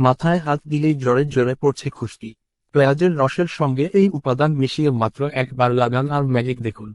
মাথায় হাত দিলেই জ্বরে জ্বরে পড়ছে খুশকি। পেঁয়াজের রসের সঙ্গে এই উপাদান মিশিয়ে মাত্র একবার লাগান আর ম্যাজিক দেখুন।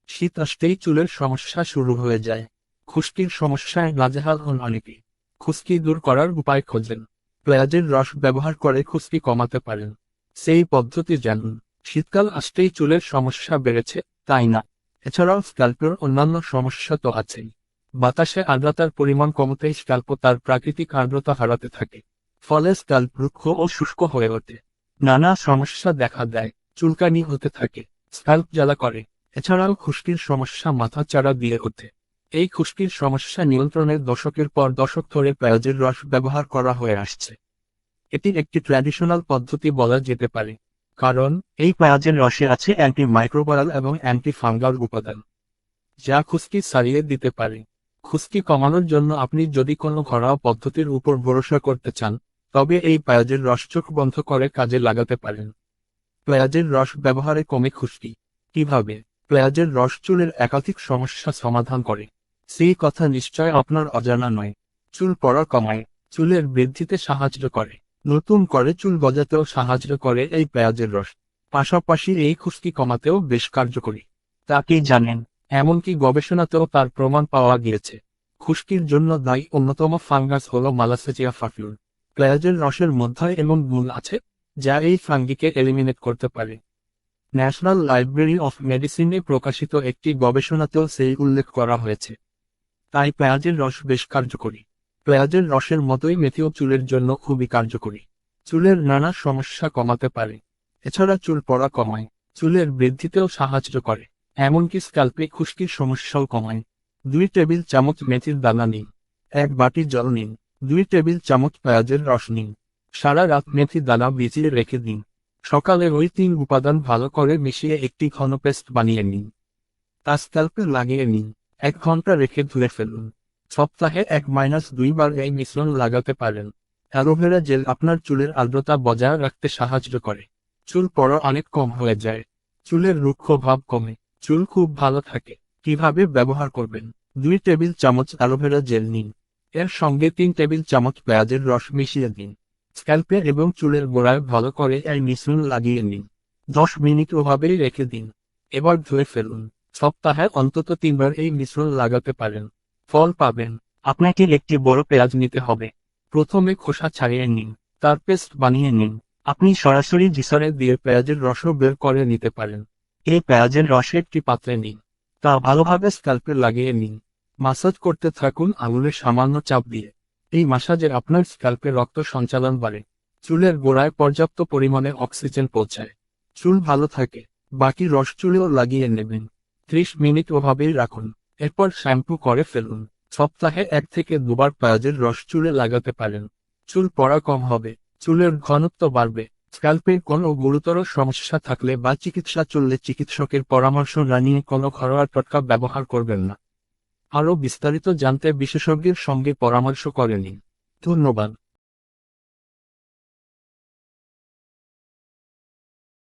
শীত আসতেই চুলের সমস্যা শুরু হয়ে যায়। খুশকির সমস্যায় নাজেহাল হন অনেকে। খুশকি দূর করার উপায় খোঁজেন। পেঁয়াজের রস ব্যবহার করে খুশকি কমাতে পারেন। সেই পদ্ধতি জানুন। শীতকাল আসতেই চুলের সমস্যা বেড়েছে, তাই না? এছাড়াও স্ক্যাল্পের অন্যান্য সমস্যা তো আছেই। বাতাসে আর্দ্রতার পরিমাণ কমতেই স্ক্যাল্প তার প্রাকৃতিক আর্দ্রতা হারাতে থাকে। ফলে স্ক্যাল্প রুক্ষ ও শুষ্ক হয়ে ওঠে। নানা সমস্যা দেখা দেয়। চুলকানি হতে থাকে। স্ক্যাল্প জ্বালা করে। এছাড়াও খুশকির সমস্যা মাথা চাড়া দিয়ে ওঠে। এই খুশকির সমস্যা নিয়ন্ত্রণের দশকের পর দশক ধরে পেঁয়াজের রস ব্যবহার করা হয়ে আসছে। এটি একটি ট্র্যাডিশনাল পদ্ধতি বলা যেতে পারে, কারণ এই পেঁয়াজের রসে আছে অ্যান্টি মাইক্রোবায়াল এবং অ্যান্টি ফাঙ্গাল উপাদান, যা খুশকি সারিয়ে দিতে পারে। খুশকি কমানোর জন্য আপনি যদি কোনো ঘরোয়া পদ্ধতির উপর ভরসা করতে চান, তবে এই পেঁয়াজের রস চোখ বন্ধ করে কাজে লাগাতে পারেন। পেঁয়াজের রস ব্যবহারে কমে খুশকি। কিভাবে? পেঁয়াজের রস চুলের একাধিক সমস্যা সমাধান করে। সেই কথা নিশ্চয় আপনার অজানা নয়। চুল পড়া কমায়, চুলের বৃদ্ধিতে সাহায্য করে, নতুন করে চুল গজাতেও সাহায্য করে এই পেঁয়াজের রস। পাশাপাশি এই খুশকি কমাতেও বেশ কার্যকরী। তা কি জানেন? এমনকি গবেষণাতেও তার প্রমাণ পাওয়া গিয়েছে। খুশকির জন্য দায়ী অন্যতম ফাঙ্গাস হল মালাসেচিয়া ফাফিউল। পেঁয়াজের রসের মধ্যে এমন গুণ আছে যা এই ফাঙ্গিকে এলিমিনেট করতে পারে। ন্যাশনাল লাইব্রেরি অফ মেডিসিনে প্রকাশিত একটি গবেষণাতেও সেই উল্লেখ করা হয়েছে। তাই পেঁয়াজের রস বেশ কার্যকরী। পেঁয়াজের রসের মতোই মেথিও চুলের জন্য খুবই কার্যকরী। চুলের নানা সমস্যা কমাতে পারে। এছাড়া চুল পড়া কমায়, চুলের বৃদ্ধিতেও সাহায্য করে, এমনকি স্ক্যাল্পে খুশকির সমস্যাও কমায়। 2 টেবিল চামচ মেথির দানা নিন। 1 বাটি জল নিন। 2 টেবিল চামচ পেঁয়াজের রস নিন। সারা রাত মেথি দানা ভিজিয়ে রেখে দিন। সকালে ওই 3 উপাদান ভালো করে মিশিয়ে একটি ঘন পেস্ট বানিয়ে নিন। তা স্ক্যাল্পে লাগিয়ে নিন। 1 ঘন্টা রেখে ধুয়ে ফেলুন। সপ্তাহে 1-2 বার এই মিশ্রণ লাগাতে পারেন। অ্যালোভেরা জেল আপনার চুলের আর্দ্রতা বজায় রাখতে সাহায্য করে। চুল পড়া অনেক কম হয়ে যায়। চুলের রুক্ষ ভাব কমে। চুল খুব ভালো থাকে। কিভাবে ব্যবহার করবেন? 2 টেবিল চামচ অ্যালোভেরা জেল নিন। এর সঙ্গে 3 টেবিল চামচ পেঁয়াজের রস মিশিয়ে দিন। স্ক্যাল্পে এবং চুলের গোড়ায় ভালো করে এই মিশ্রণ লাগিয়ে নিন। 10 মিনিট ওভাবেই রেখে দিন। এবার ধুয়ে ফেলুন। সপ্তাহে অন্তত 3 বার এই মিশ্রণ লাগাতে পারেন। ফল পাবেন। আপনাকে একটি বড় পেঁয়াজ নিতে হবে। প্রথমে খোসা ছাড়িয়ে নিন। তার পেস্ট বানিয়ে নিন। আপনি সরাসরি জিসারে দিয়ে পেঁয়াজের রসও বের করে নিতে পারেন। এই পেঁয়াজের রস একটি পাত্রে নিন। তা ভালোভাবে স্ক্যাল্পে লাগিয়ে নিন। মাসাজ করতে থাকুন আঙুলে সামান্য চাপ দিয়ে। এই মাসাজে আপনার স্ক্যাল্পে রক্ত সঞ্চালন বাড়ে। চুলের গোড়ায় পর্যাপ্ত পরিমাণে অক্সিজেন পৌঁছায়। চুল ভালো থাকে। বাকি রস চুলেও লাগিয়ে নেবেন। 30 মিনিট ওভাবেই রাখুন। এরপর শ্যাম্পু করে ফেলুন। সপ্তাহে 1 থেকে 2 বার পেঁয়াজের রস চুলে লাগাতে পারেন। চুল পড়া কম হবে। চুলের ঘনত্ব বাড়বে। স্ক্যাল্পে কোনো গুরুতর সমস্যা থাকলে বা চিকিৎসা চললে চিকিৎসকের পরামর্শ না নিয়ে কোনো ঘরোয়া টোটকা ব্যবহার করবেন না। আরও বিস্তারিত জানতে বিশেষজ্ঞের সঙ্গে পরামর্শ করে নিন। ধন্যবাদ।